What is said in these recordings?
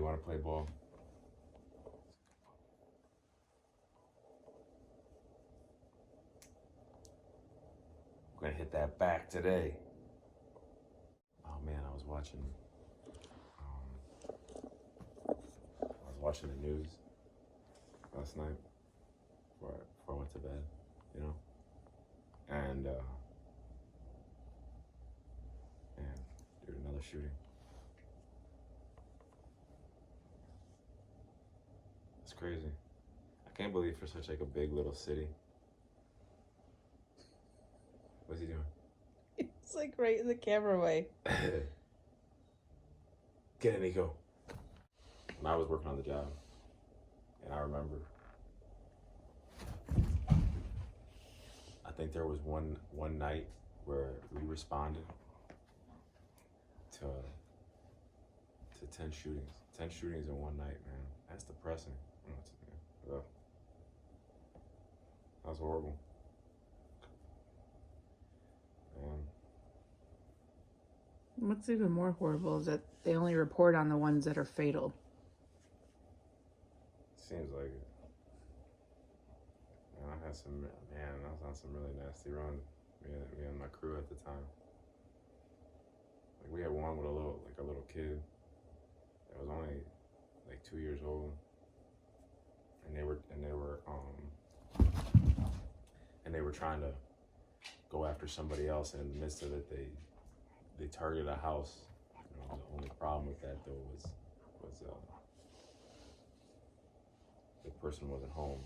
you want to play ball? I'm gonna hit that back today. Oh man, I was watching the news last night before I went to bed, you know, and man, dude, another shooting. It's crazy. I can't believe for such like a big little city. What's he doing? It's like right in the camera way. Get in, Nico. When I was working on the job, and I remember, I think there was one night where we responded to 10 shootings. 10 shootings in one night, man. That's depressing. That was horrible. What's even more horrible is that they only report on the ones that are fatal. Seems like it. I was on some really nasty runs. Me and my crew at the time. Like we had one with a little kid that was only like 2 years old, and they were trying to go after somebody else, and in the midst of it, they targeted a house. You know, the only problem with that though was the person wasn't home,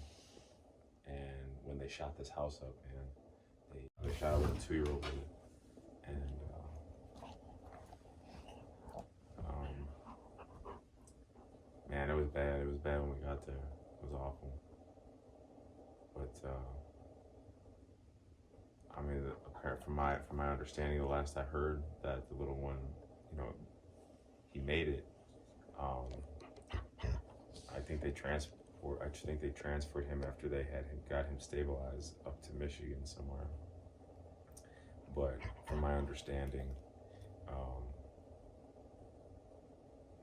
and when they shot this house up, man, they shot a little 2-year-old with it, and man, it was bad. It was bad when we got there. It was awful. But I mean, from my understanding, the last I heard, that the little one, you know, he made it. I think they transferred him after they got him stabilized up to Michigan somewhere. But from my understanding,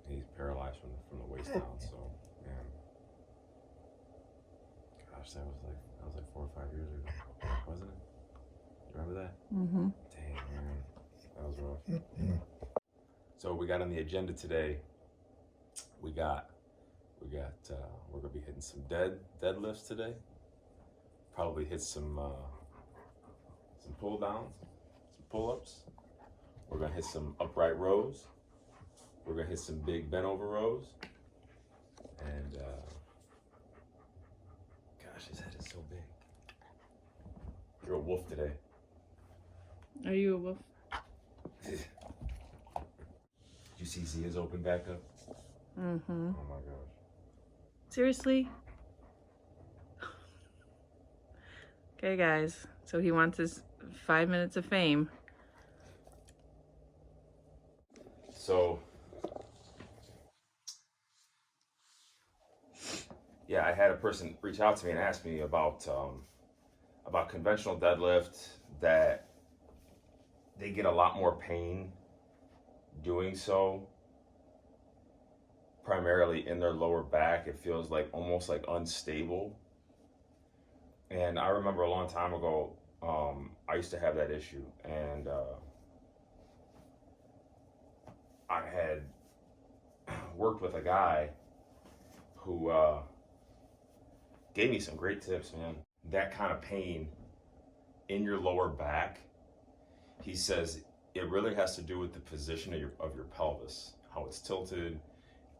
he's paralyzed from the waist down. So man, gosh, that was like 4 or 5 years ago, wasn't it? Remember that? Mm-hmm. Dang, man, that was rough. So we got on the agenda today. We're gonna be hitting some deadlifts today. Probably hit some pull downs, some pull ups. We're gonna hit some upright rows. We're gonna hit some big bent over rows. And gosh, his head is so big. You're a wolf today. Are you a wolf? Did you see Zia's open back up? Mm-hmm. Oh my gosh. Seriously? Okay, guys. So he wants his 5 minutes of fame. So, yeah, I had a person reach out to me and ask me about conventional deadlift, that they get a lot more pain doing so, primarily in their lower back. It feels like almost like unstable. And I remember a long time ago, I used to have that issue, and I had worked with a guy who gave me some great tips, man. That kind of pain in your lower back, he says it really has to do with the position of your pelvis, how it's tilted.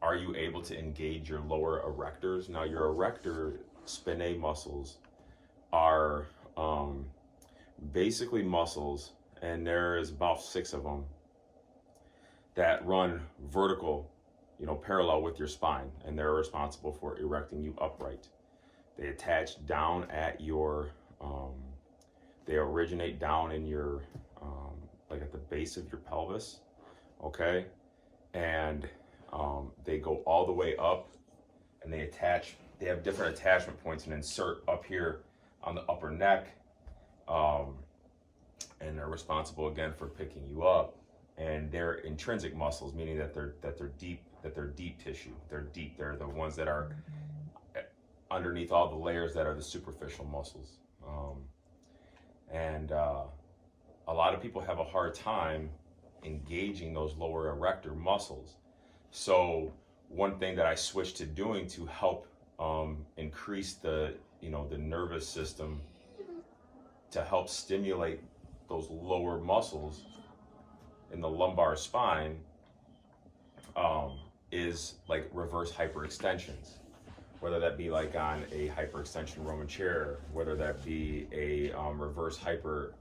Are you able to engage your lower erectors? Now, your erector spinae muscles are basically muscles, and there is about 6 of them that run vertical, you know, parallel with your spine, and they're responsible for erecting you upright. They attach down at your, they originate down in your, like at the base of your pelvis, okay? And they go all the way up, and they have different attachment points and insert up here on the upper neck, and they're responsible again for picking you up. And and they're intrinsic muscles, meaning that they're deep tissue. They're deep. They're the ones that are underneath all the layers that are the superficial muscles. A lot of people have a hard time engaging those lower erector muscles. So one thing that I switched to doing to help increase the nervous system, to help stimulate those lower muscles in the lumbar spine, is like reverse hyperextensions. Whether that be like on a hyperextension Roman chair, whether that be a reverse hyper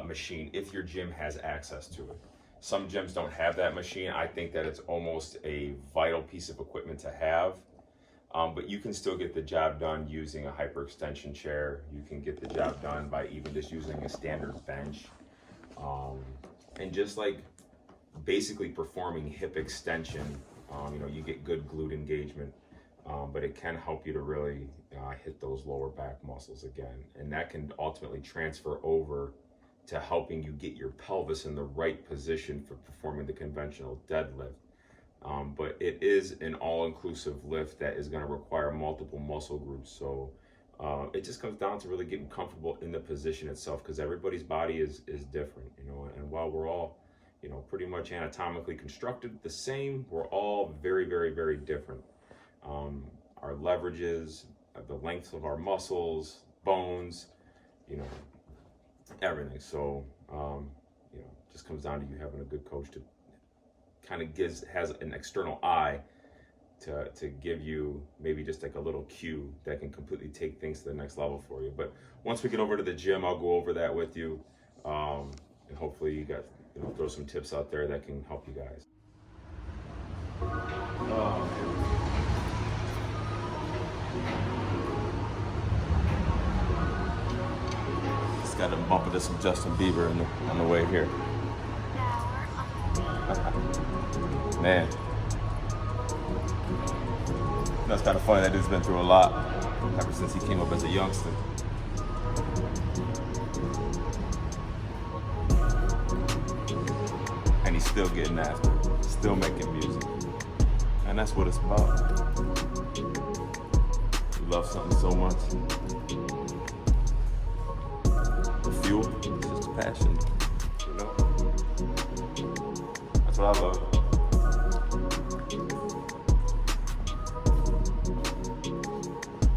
machine, if your gym has access to it. Some gyms don't have that machine. I think that it's almost a vital piece of equipment to have. But you can still get the job done using a hyperextension chair. You can get the job done by even just using a standard bench. And just like basically performing hip extension, you get good glute engagement, but it can help you to really hit those lower back muscles again. And that can ultimately transfer over to helping you get your pelvis in the right position for performing the conventional deadlift. But it is an all-inclusive lift that is going to require multiple muscle groups. So it just comes down to really getting comfortable in the position itself, because everybody's body is different, and while we're all, pretty much anatomically constructed the same, we're all very, very, very different. Our leverages, the length of our muscles, bones, everything. So, just comes down to you having a good coach to kind of has an external eye to give you maybe just like a little cue that can completely take things to the next level for you. But once we get over to the gym, I'll go over that with you, and hopefully you got throw some tips out there that can help you guys. Just got a bump into some Justin Bieber on the way here. Man, that's kind of funny. That dude's been through a lot ever since he came up as a youngster. And he's still getting after it, still making music. And that's what it's about. You love something so much. The fuel is just a passion, That's what I love.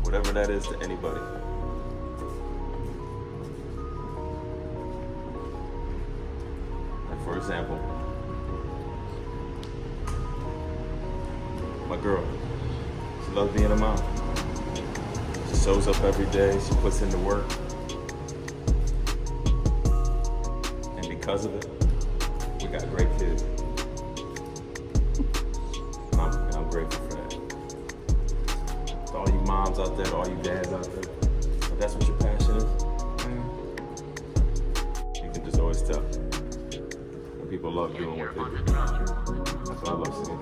Whatever that is to anybody. Like for example, my girl, she loves being a mom. She shows up every day, she puts in the work. And because of it, we got great kids. And I'm grateful for that. To all you moms out there, to all you dads out there, if that's what your passion is, you can just always tell. And people love doing what they do. That's what I love seeing.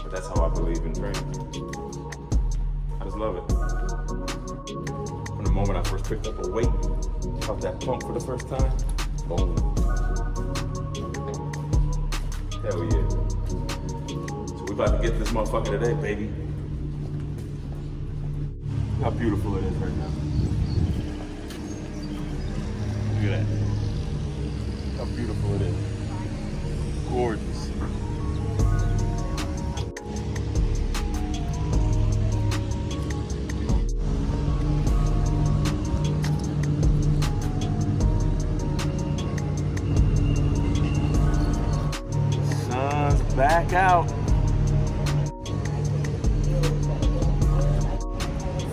But that's how I believe in training. I just love it. From the moment I first picked up a weight, felt that pump for the first time, boom. Hell yeah. So we about to get this motherfucker today, baby. How beautiful it is right now. Look at that. How beautiful it is. Gorgeous. Back out.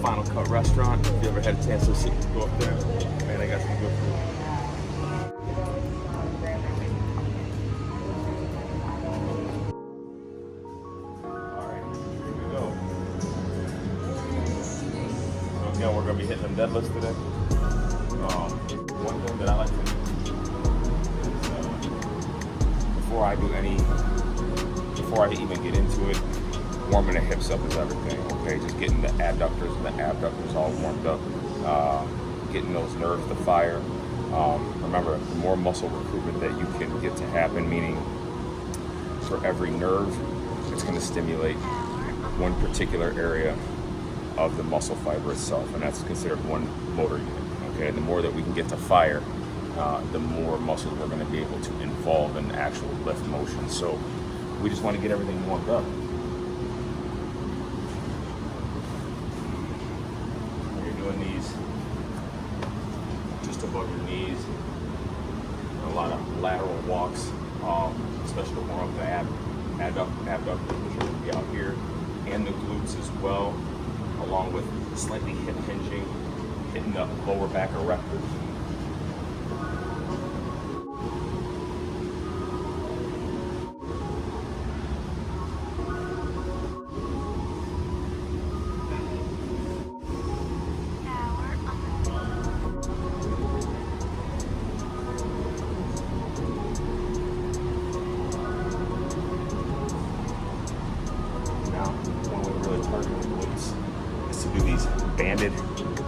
Final Cut restaurant. If you ever had a chance to go up there, man, I got some good food. Alright, here we go. So again, we're gonna be hitting them deadlifts today. One thing that I like to do is before I even get into it, warming the hips up is everything, okay? Just getting the adductors and the abductors all warmed up. getting those nerves to fire. Remember, the more muscle recruitment that you can get to happen, meaning for every nerve, it's going to stimulate one particular area of the muscle fiber itself, and that's considered one motor unit. Okay, and the more that we can get to fire, the more muscles we're going to be able to involve in actual lift motion. So we just want to get everything warmed up. You're doing these just above your knees. A lot of lateral walks, especially to warm up the abductors, which are going to be out here, and the glutes as well, along with slightly hip hinging, hitting the lower back erectors. Banded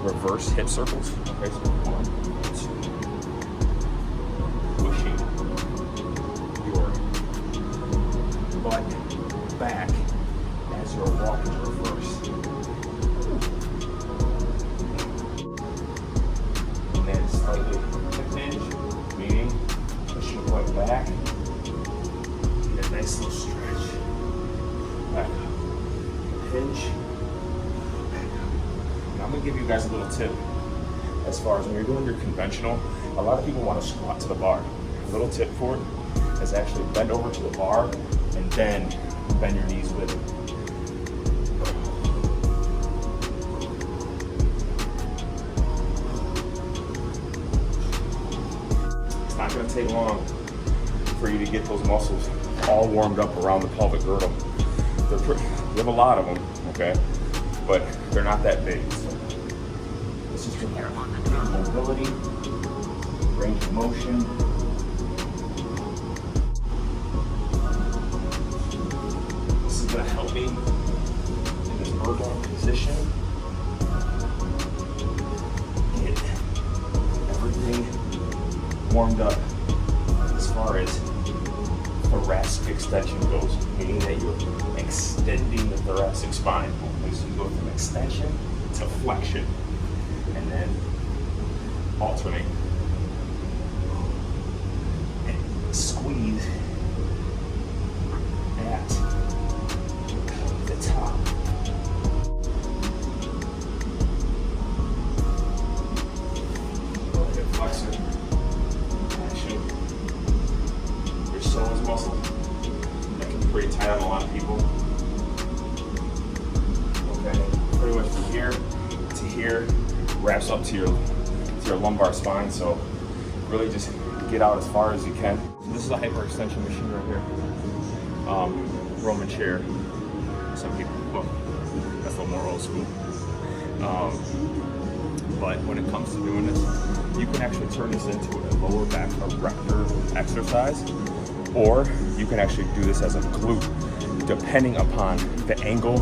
reverse hip circles. Okay, so 1, 2, pushing your butt back as you're walking reverse. And then slightly hip hinge, meaning push your butt back. Get a nice little stretch. Back up. Hinge. I'm gonna give you guys a little tip as far as when you're doing your conventional. A lot of people want to squat to the bar. A little tip for it is actually bend over to the bar and then bend your knees with it. It's not gonna take long for you to get those muscles all warmed up around the pelvic girdle. We have a lot of them, okay, but they're not that big. So this is your mobility, range of motion. This is going to help me in this verbal position get everything warmed up as far as thoracic extension goes, meaning that you're extending the thoracic spine. Okay, so you go from extension to flexion, and then alternate and squeeze at the top. Hip flexor, action. Your psoas muscle. That can be pretty tight on a lot of people. Okay, pretty much from here to here, wraps up to your lumbar spine. So really just get out as far as you can. So this is a hyperextension machine right here. Roman chair. Some people, well, that's a little more old school. But when it comes to doing this, you can actually turn this into a lower back erector exercise, or you can actually do this as a glute, depending upon the angle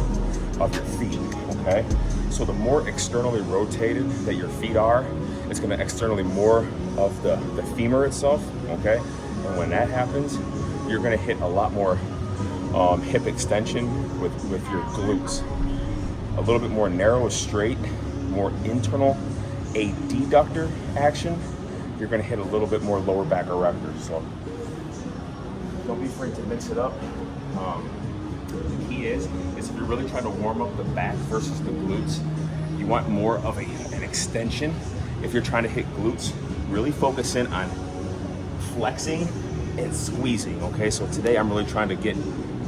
of your feet, okay? So the more externally rotated that your feet are, it's gonna externally more of the femur itself, okay? And when that happens, you're gonna hit a lot more hip extension with your glutes. A little bit more narrow, straight, more internal adductor action. You're gonna hit a little bit more lower back erector. So don't be afraid to mix it up. The key is if you're really trying to warm up the back versus the glutes, you want more of an extension. If you're trying to hit glutes, really focus in on flexing and squeezing, okay? So today I'm really trying to get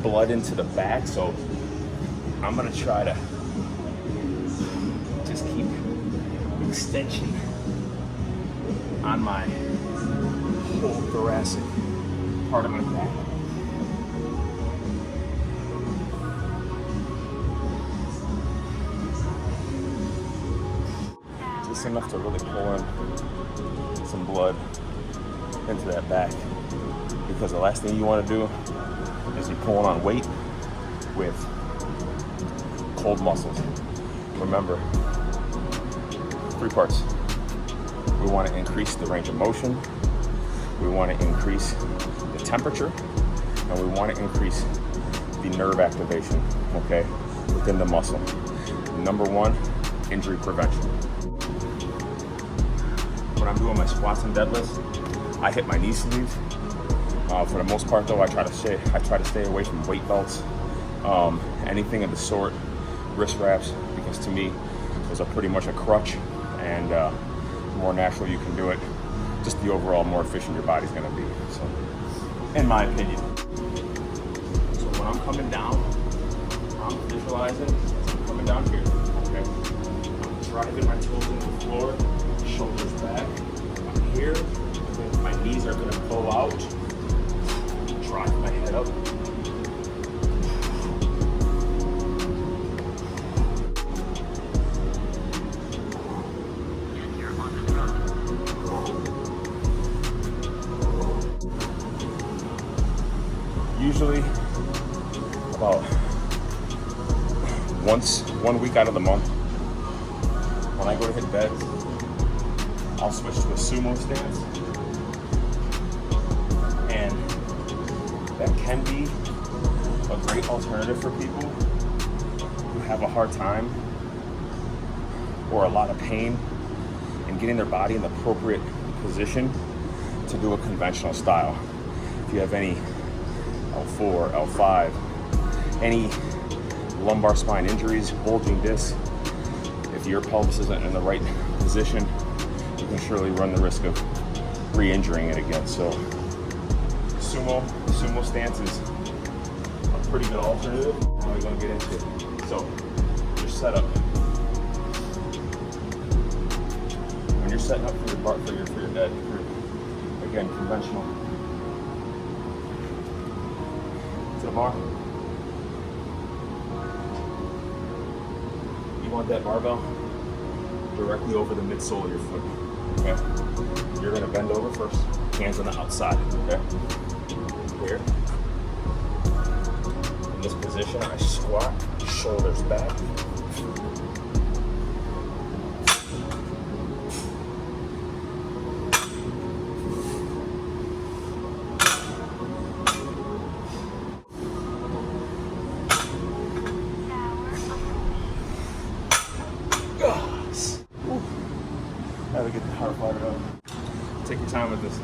blood into the back, so I'm gonna try to just keep extension on my whole thoracic part of my back. Just enough to really pull in some blood into that back, because the last thing you want to do is be pulling on weight with cold muscles. Remember, three parts. We want to increase the range of motion, we want to increase the temperature, and we want to increase the nerve activation, okay, within the muscle. Number one, injury prevention. When I'm doing my squats and deadlifts, I hit my knee sleeves. For the most part though, I try to stay away from weight belts, anything of the sort, wrist wraps, because to me, those are pretty much a crutch, and the more natural you can do it, just the overall more efficient your body's gonna be, so, in my opinion. So when I'm coming down, I'm visualizing, I'm coming down here, okay? I'm driving my toes into the floor, shoulders back, I'm here, my knees are gonna pull out, drive my head up. Usually about one week out of the month, when I go to hit beds, I'll switch to a Sumo Stance, and that can be a great alternative for people who have a hard time or a lot of pain in getting their body in the appropriate position to do a conventional style. If you have any L4, L5, any lumbar spine injuries, bulging discs, if your pelvis isn't in the right position, you can surely run the risk of re-injuring it again. So Sumo Stance is a pretty good alternative. Now we're going to get into it. So your setup. When you're setting up for your bar, for your dead, again, conventional. To the bar. You want that barbell directly over the midsole of your foot. Okay? You're gonna bend over first, hands on the outside, okay? Here. In this position, I squat, shoulders back. Gotta get the heart fired up. Take your time with this.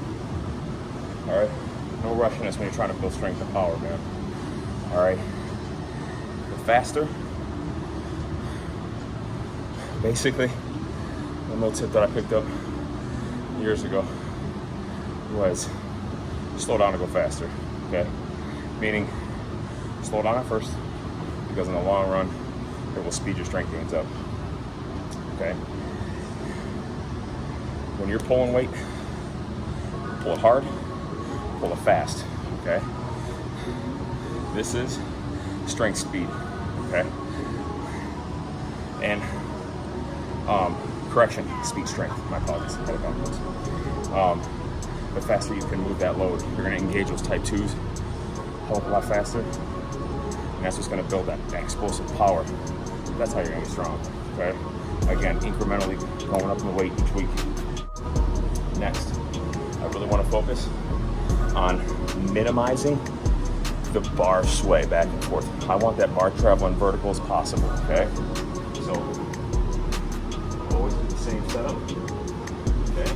Alright? No rushing this when you're trying to build strength and power, man. Alright? The faster. Basically, a little tip that I picked up years ago was slow down to go faster. Okay? Meaning, slow down at first, because in the long run, it will speed your strength gains up. Okay? When you're pulling weight, pull it hard, pull it fast, okay? This is strength speed, okay? And, correction, speed strength, my apologies, I had it backwards. The faster you can move that load, you're gonna engage those type 2s a hell of a lot faster, and that's what's gonna build that explosive power. That's how you're gonna be strong, okay? Again, incrementally going up in the weight each week. Next, I really want to focus on minimizing the bar sway back and forth. I want that bar traveling vertical as possible, okay? So, always do the same setup, okay?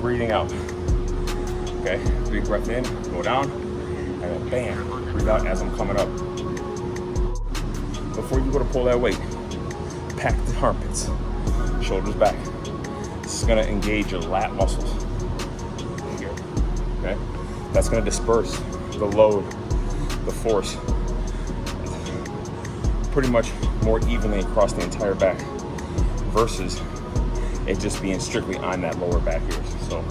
Breathing out. Okay, big breath in, go down, and then bam, breathe out as I'm coming up. Before you go to pull that weight, pack the armpits, shoulders back. This is gonna engage your lat muscles here, okay? That's gonna disperse the load, the force, pretty much more evenly across the entire back versus it just being strictly on that lower back here. So.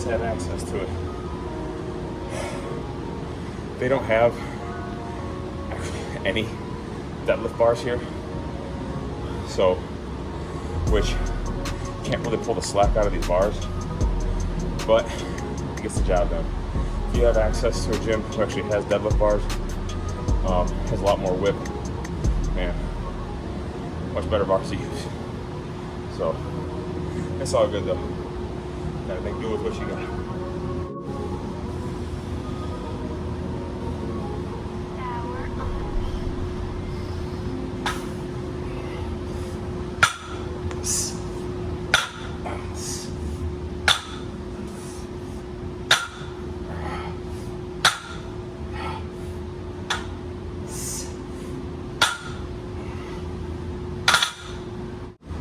Have access to it. They don't have any deadlift bars here, so which can't really pull the slack out of these bars, but it gets the job done. If you have access to a gym who actually has deadlift bars, has a lot more whip, man, much better bars to use. So it's all good though. Gotta make do with what you got.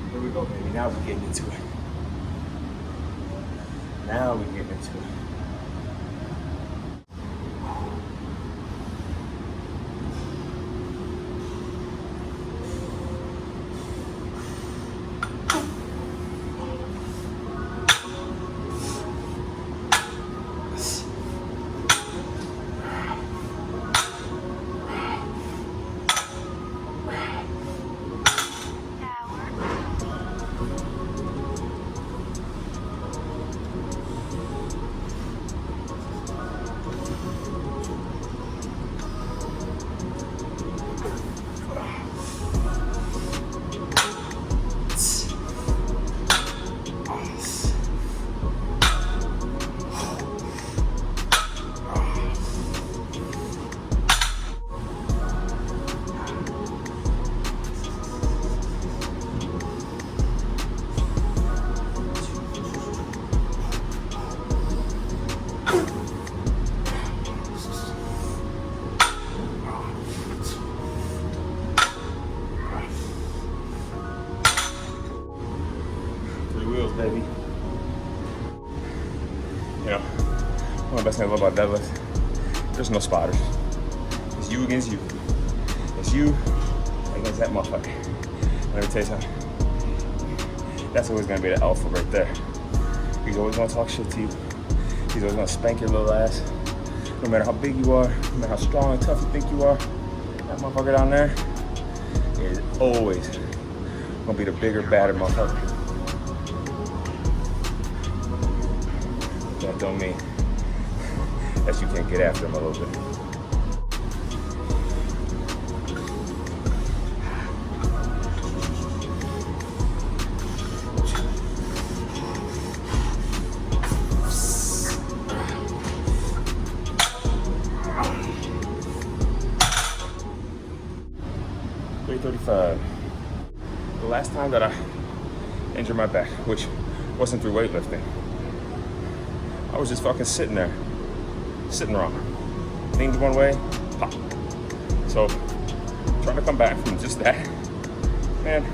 Here we go, baby. Now we're getting into it. Now we get into it. Baby. You know, one of the best things I love about deadlift, there's no spotters. It's you against you. It's you against that motherfucker. Let me tell you something. That's always gonna be the alpha right there. He's always gonna talk shit to you. He's always gonna spank your little ass. No matter how big you are, no matter how strong and tough you think you are, that motherfucker down there is always gonna be the bigger, badder motherfucker. That don't mean that you can't get after him a little bit. .35. The last time that I injured my back, which wasn't through weightlifting, I was just fucking sitting there, sitting wrong. Leaned one way, pop. So, trying to come back from just that, man,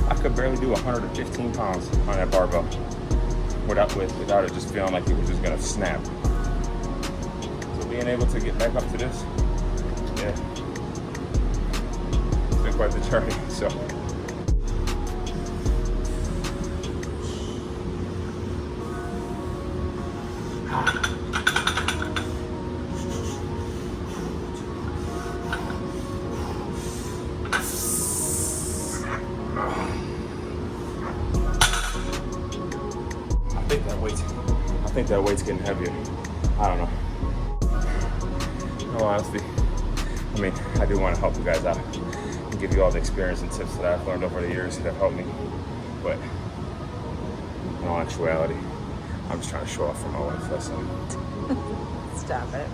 I could barely do 115 pounds on that barbell without it just feeling like it was just gonna snap. So being able to get back up to this, yeah, it's been quite the journey, so. I think that weight's getting heavier. I don't know. No, honestly, I mean, I do want to help you guys out and give you all the experience and tips that I've learned over the years that have helped me. But in all actuality, I'm just trying to show off for my wife. That's all. Stop it.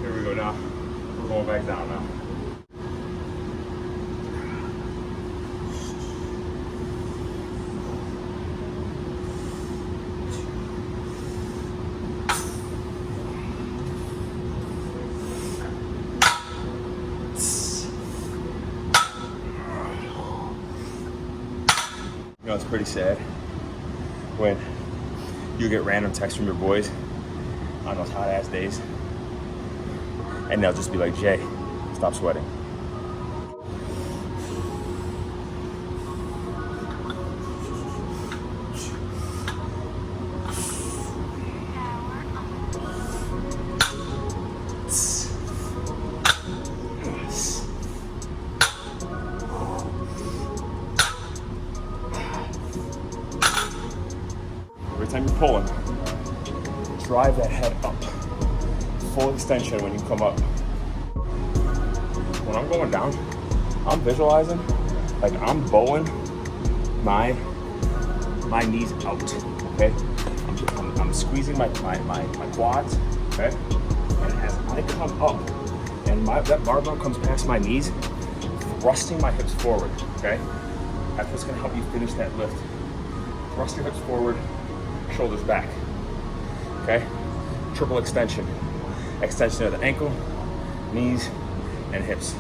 Here we go now. We're going back down now. You know, it's pretty sad when you get random texts from your boys on those hot ass days and they'll just be like, Jay, stop sweating. Every time you're pulling, drive that head up. Full extension when you come up. When I'm going down, I'm visualizing like I'm bowing my knees out, okay? I'm squeezing my quads, okay? And as I come up and that barbell comes past my knees, thrusting my hips forward, okay? That's what's gonna help you finish that lift. Thrust your hips forward, shoulders back, okay? Triple extension. Extension of the ankle, knees, and hips.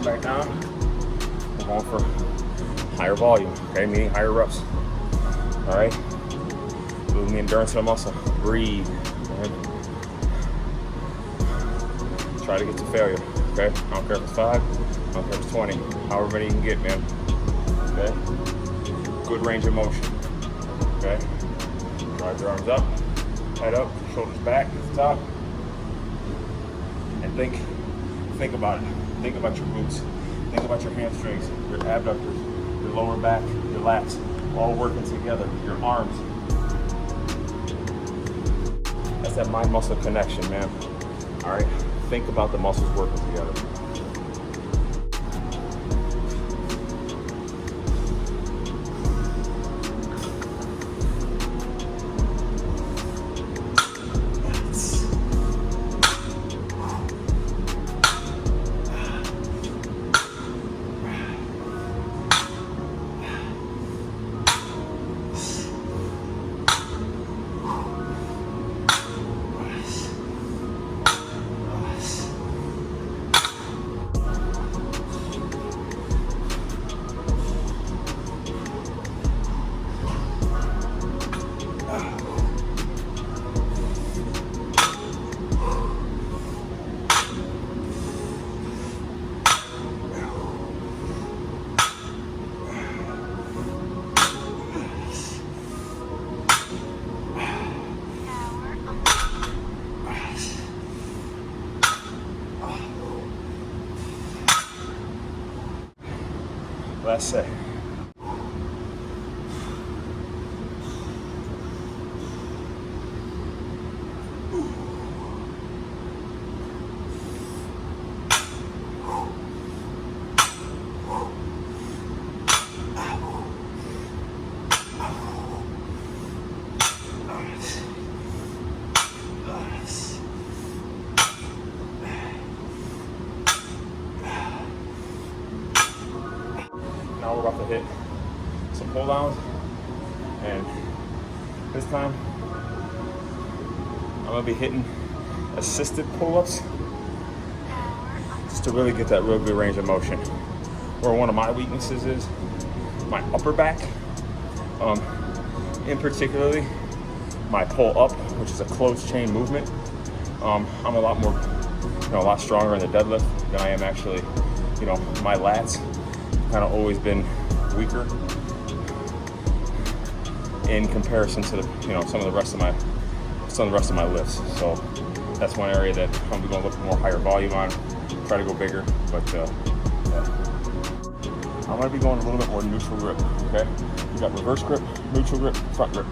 Back down, we're going for higher volume, okay, meaning higher reps. All right, moving the endurance of the muscle. Breathe. Okay? Try to get to failure. Okay, I don't care if it's 5, I don't care if it's 20, however many you can get, man. Okay, good range of motion. Okay, drive your arms up, head up, shoulders back at the top, and think about it. Think about your glutes. Think about your hamstrings, your abductors, your lower back, your lats, all working together. Your arms. That's that mind-muscle connection, man. All right? Think about the muscles working together. Last set. Now we're about to hit some pull downs, and this time I'm gonna be hitting assisted pull-ups just to really get that real good range of motion. Where one of my weaknesses is my upper back, in particularly my pull up, which is a closed chain movement. I'm a lot more, a lot stronger in the deadlift than I am actually, my lats kind of always been weaker in comparison to some of the rest of my lifts. So that's one area that I'm going to look more higher volume on, try to go bigger, but yeah. I'm going to be going a little bit more neutral grip, okay? You got reverse grip, neutral grip, front grip.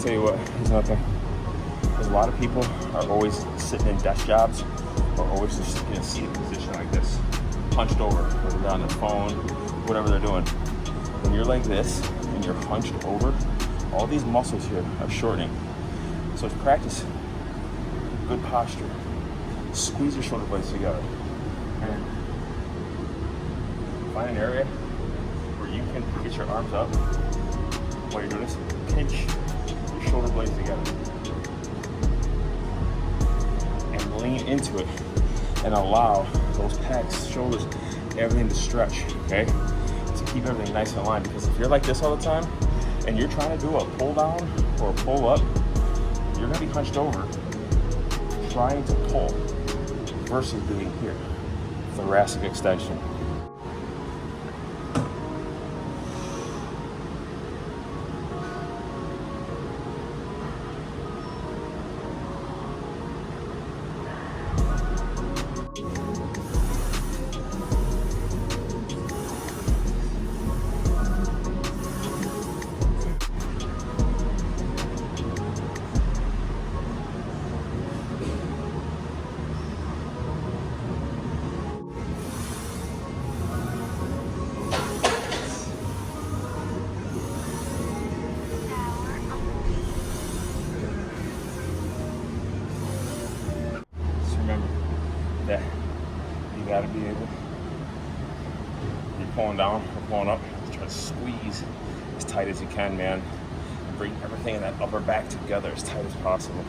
Tell you what, there's nothing. There's a lot of people are always sitting in desk jobs or always just in a seated position like this, hunched over, whether they're on their phone, whatever they're doing. When you're like this and you're hunched over, all these muscles here are shortening. So practice good posture. Squeeze your shoulder blades together. And find an area where you can get your arms up while you're doing this. Pinch shoulder blades together and lean into it and allow those pecs, shoulders, everything to stretch, okay? To keep everything nice and aligned, because if you're like this all the time and you're trying to do a pull down or a pull up, you're gonna be hunched over trying to pull versus being here. Thoracic extension. That you gotta be able, you're pulling down or pulling up, try to squeeze as tight as you can, man, and bring everything in that upper back together as tight as possible.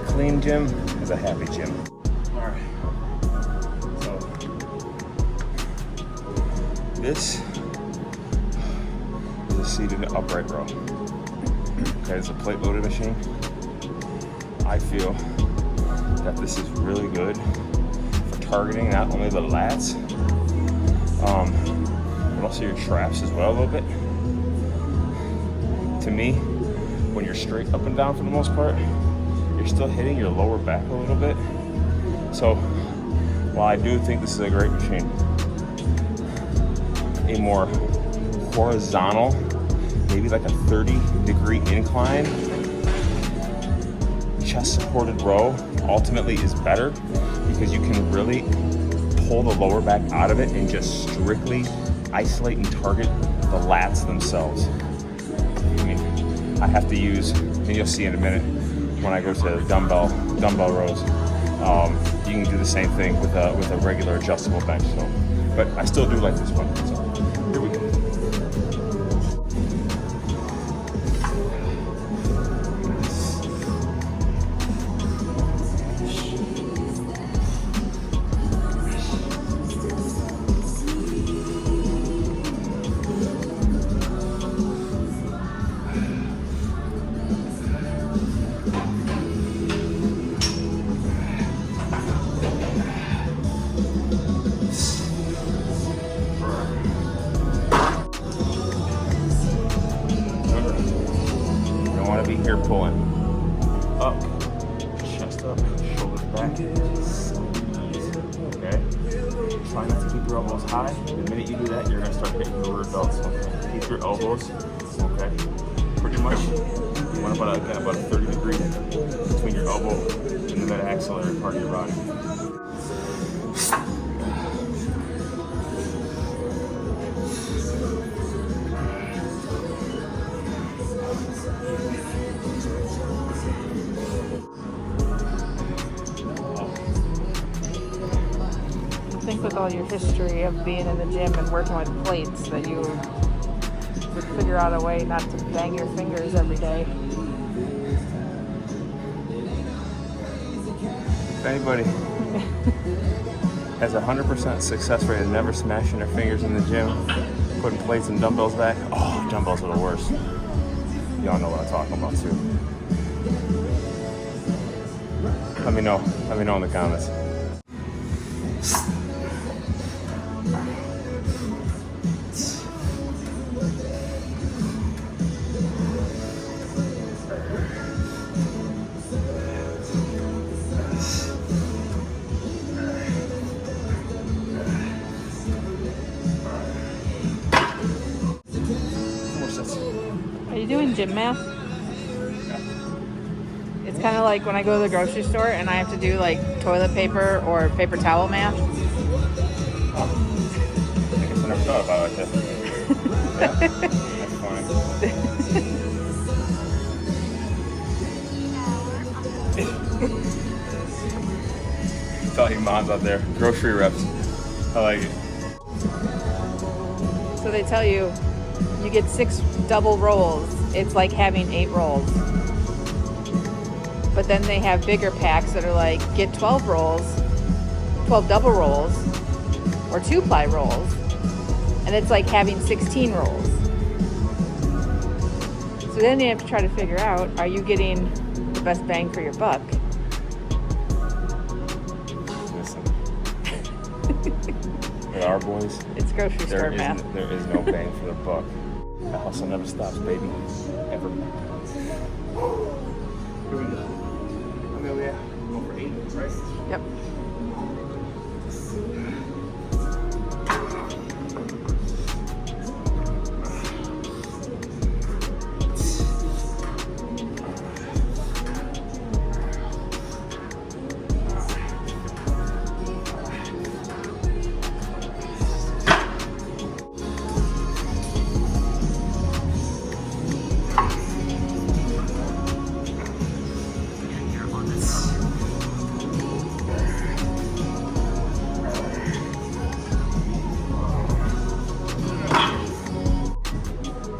Clean gym is a happy gym. All right, so this is a seated upright row. Okay, it's a plate loaded machine. I feel that this is really good for targeting not only the lats, but also your traps as well a little bit. To me, when you're straight up and down for the most part, you're still hitting your lower back a little bit. So while I do think this is a great machine, a more horizontal, maybe like a 30-degree incline, chest supported row ultimately is better because you can really pull the lower back out of it and just strictly isolate and target the lats themselves. I mean, I have to use, and you'll see in a minute, when I go to the dumbbell rows, you can do the same thing with a regular adjustable bench. So, but I still do like this one. So here we go. here pulling. Up, chest up, shoulders back. Okay. Try not to keep your elbows high. The minute you do that, you're gonna start hitting your rear delts. Okay. Keep your elbows. Okay. Pretty much. You want about a 30-degree between your elbow and the meta-axillary part of your body. I think with all your history of being in the gym and working with plates that you would figure out a way not to bang your fingers every day. If anybody has a 100% success rate of never smashing their fingers in the gym, putting plates and dumbbells back, oh, dumbbells are the worst. Y'all know what I'm talking about too. Let me know in the comments. Are you doing gym math? It's kind of like when I go to the grocery store and I have to do like toilet paper or paper towel math. I guess I never thought about it like that. Yeah, that's funny. Thought you moms out there, grocery reps. I like it. So they tell you, you get 6 double rolls. It's like having 8 rolls. But then they have bigger packs that are like, get 12 rolls, 12 double rolls, or 2-ply rolls. And it's like having 16 rolls. So then you have to try to figure out, are you getting the best bang for your buck? Listen. With our boys, It's grocery store math. there is no bang for the buck. The hustle never stops, baby. Ever. Here we go. Amelia, go for 8, right? Yep.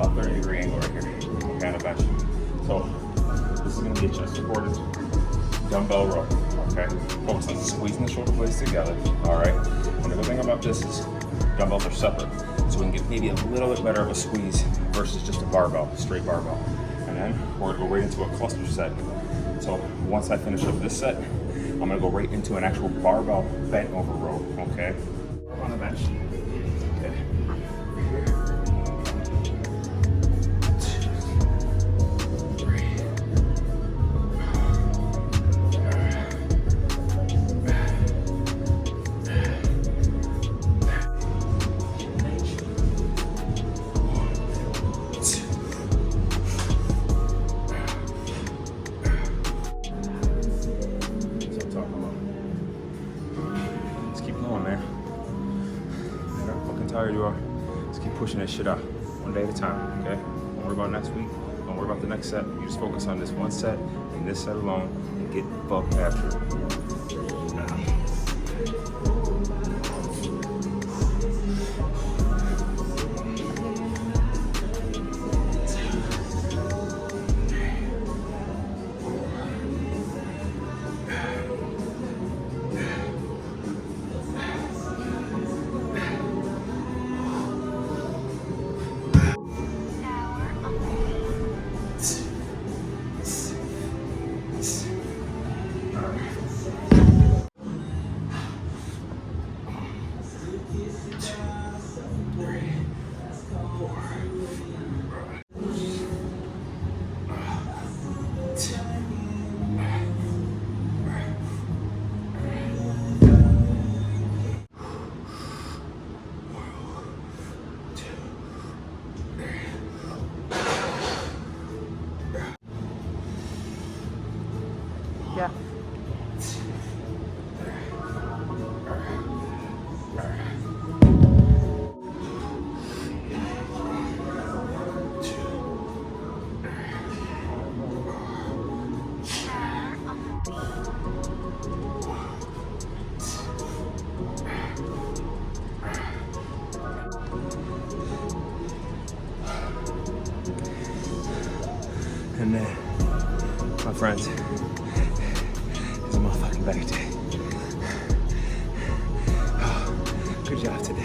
About 30-degree angle right here. Okay, on the bench. So this is going to be a chest supported dumbbell row. Okay, focus on squeezing the shoulder blades together. All right. And the good thing about this is dumbbells are separate, so we can get maybe a little bit better of a squeeze versus just a barbell, straight barbell. And then we're going to go right into a cluster set. So once I finish up this set, I'm going to go right into an actual barbell bent over row. Okay. On the bench. Okay. Tired you are. Just keep pushing that shit out one day at a time, okay? Don't worry about next week. Don't worry about the next set. You just focus on this one set and this set alone and get fucked after it. Yeah. And then, my friends, it's a motherfucking back day. Oh, good job today.